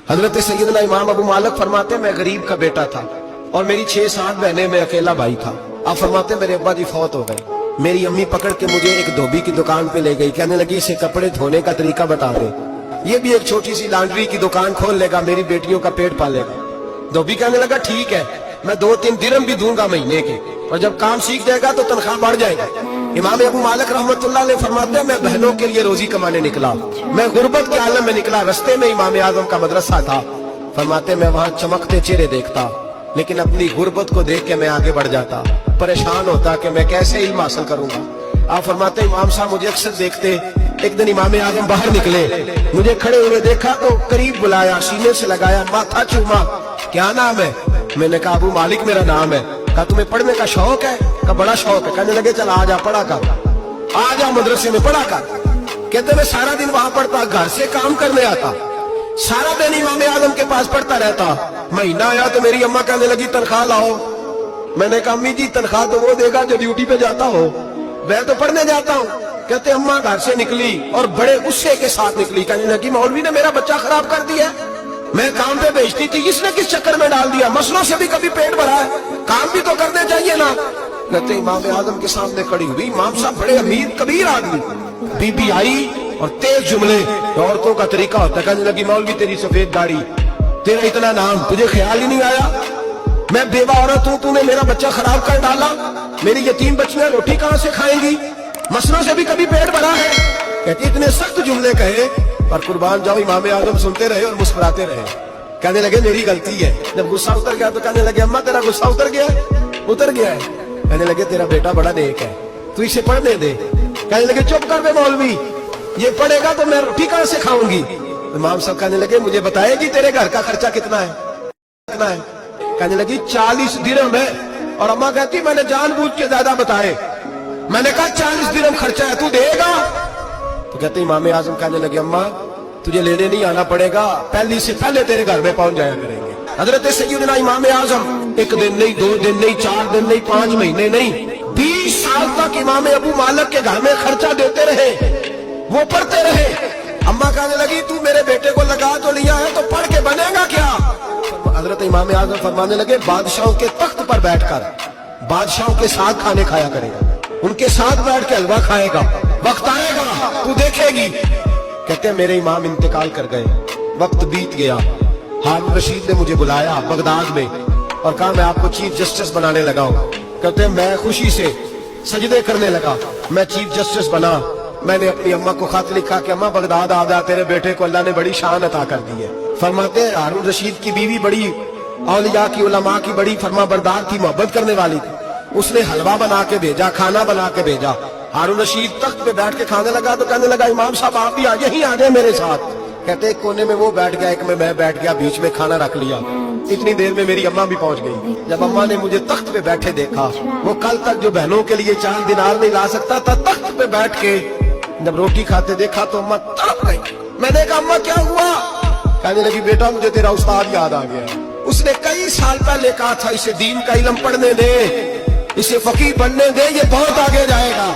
हजरत सैयदना इमाम अबू मालिक फरमाते मैं गरीब का बेटा था और मेरी 6-7 बहनें, मैं अकेला भाई था। आप फरमाते मेरे अब्बा जी फौत हो गए। मेरी अम्मी पकड़ के मुझे एक धोबी की दुकान पे ले गई, कहने लगी इसे कपड़े धोने का तरीका बता दे, ये भी एक छोटी सी लॉन्ड्री की दुकान खोल लेगा, मेरी बेटियों का पेट पालेगा। धोबी कहने लगा ठीक है, मैं 2-3 दिरहम भी दूंगा महीने के, और जब काम सीख जाएगा तो तनख्वाह बढ़ जाएगा। इमाम अबू मालिक रहमतुल्लाह अलैह फरमाते हैं मैं बहनों के लिए रोजी कमाने निकला, मैं गुर्बत के आलम में निकला, रस्ते में इमाम आजम का मदरसा था। फरमाते मैं वहां चमकते चेहरे देखता, लेकिन अपनी गुर्बत को देख के मैं आगे बढ़ जाता, परेशान होता कि मैं कैसे इल्म हासिल करूंगा। आप फरमाते इमाम साहब मुझे अक्सर देखते। एक दिन इमाम आजम बाहर निकले, मुझे खड़े हुए देखा तो करीब बुलाया, सीने से लगाया, माथा चूमा, क्या नाम है? मैंने कहा अबू मालिक मेरा नाम है। कहा तुम्हें पढ़ने का शौक है? कहा बड़ा शौक है। कहने लगे चल आजा पढ़ा कर, आजा मदरसे में पढ़ा कर। कहते मैं सारा दिन वहां पढ़ता, घर से काम करने आता, सारा दिन इमाम आजम के पास पढ़ता रहता। महीना आया तो मेरी अम्मा कहने लगी तनख्वाह लाओ। मैंने कहा अम्मी जी तनख्वाह तो वो देगा जो ड्यूटी पे जाता हो, मैं तो पढ़ने जाता हूँ। कहते अम्मा घर से निकली और बड़े गुस्से के साथ निकली, कहने लगी मौलवी ने मेरा बच्चा खराब कर दिया, मैं काम पे भेजती थी, इसने किस चक्कर में डाल दिया, मसलों से भी कभी पेट भरा है, काम भी तो करने चाहिए ना। कहते इमाम आजम के सामने खड़ी हुई, इमाम साहब बड़े अमीर कबीर आदमी, बीबी आई और तेज जुमले, औरतों का तरीका होता है। कहने लगी मौलवी तेरी सफेद दाढ़ी, तेरा इतना नाम, तुझे ख्याल ही नहीं आया, मैं बेवा औरत हूँ, तूने मेरा बच्चा खराब कर डाला, मेरी यतीम बच्चियां रोटी कहाँ से खाएंगी, मसलों से भी कभी पेट भरा है। कहती इतने सख्त जुमले कहे पर कुर्बान जाओ इमाम आजम सुनते रहे और मुस्कुराते रहे। कहने लगे मेरी गलती है। जब गुस्सा उतर गया तो कहने लगे अम्मा तेरा गुस्सा उतर गया है? उतर गया है। कहने लगे तेरा बेटा बड़ा नेक है, तू इसे पढ़ने दे। कहने लगे चुप कर दे मौलवी, ये पढ़ेगा तो मैं रोटी कहाँ से खाऊंगी। इमाम साहब कहने लगे मुझे बताएगी तेरे घर का खर्चा कितना है? कितना है? कहने लगी 40 दिरहम है। और अम्मा कहती मैंने जानबूझ के ज्यादा बताए, मैंने कहा 40 दिरहम खर्चा है, तू देगा? तो कहते इमाम आजम कहने लगे अम्मा तुझे लेने नहीं आना पड़ेगा, पहली से पहले तेरे घर में पहुंच जाया करेंगे। हजरत सैयदना इमाम आजम 1 दिन नहीं, 2 दिन नहीं, 4 दिन नहीं, 5 महीने नहीं, 20 साल तक इमाम अबू मालिक के घर में खर्चा देते रहे, वो पढ़ते रहे। अम्मा कहने लगी तू मेरे बेटे को लगा तो लिया है तो पढ़ के बनेगा क्या? हजरत इमाम आजम फरमाने लगे बादशाहों के तख्त पर बैठकर बादशाहों के साथ खाने खाया करेगा, उनके साथ बैठ के हलवा खाएगा, वक्त आएगा तू देखेगी। कहते हैं मेरे इमाम इंतकाल कर गए, वक्त बीत गया, हारून रशीद ने मुझे बुलाया बगदाद में और कहा मैं आपको चीफ जस्टिस बनाने लगा हूँ। कहते हैं मैं खुशी से सजदे करने लगा, मैं चीफ जस्टिस बना। मैंने अपनी अम्मा को खत लिखा कि अम्मा बगदाद आ जा, तेरे बेटे को अल्लाह ने बड़ी शान अता कर दी है। फरमाते हैं हारून रशीद की बीवी बड़ी औलिया की उलमा की बड़ी फरमा बरदार थी, मोहब्बत करने वाली थी, उसने हलवा बना के भेजा, खाना बना के भेजा। हारून रशीद तख्त पे बैठ के खाने लगा तो कहने लगा इमाम साहब आप भी आ यहीं आ गए मेरे साथ। कहते एक कोने में वो बैठ गया, एक में मैं बैठ गया, बीच में खाना रख लिया। इतनी देर में मेरी अम्मा भी पहुंच गई। जब अम्मा ने मुझे तख्त पे बैठे देखा, वो कल तक जो बहनों के लिए 4 दिनार नहीं ला सकता था, तख्त पे बैठ के जब रोटी खाते देखा तो अम्मा तड़प गई। मैंने कहा अम्मा क्या हुआ? कहने लगी बेटा मुझे तेरा उस्ताद याद आ गया, उसने कई साल पहले कहा था इसे दीन का इल्म पढ़ने दे, इसे फकीह बनने दे, ये बहुत आगे जाएगा।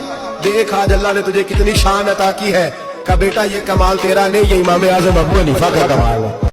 देख आज अल्लाह ने तुझे कितनी शान अता की है। का बेटा ये कमाल तेरा नहीं, ये इमाम आजम अबू हनीफा का कमाल है।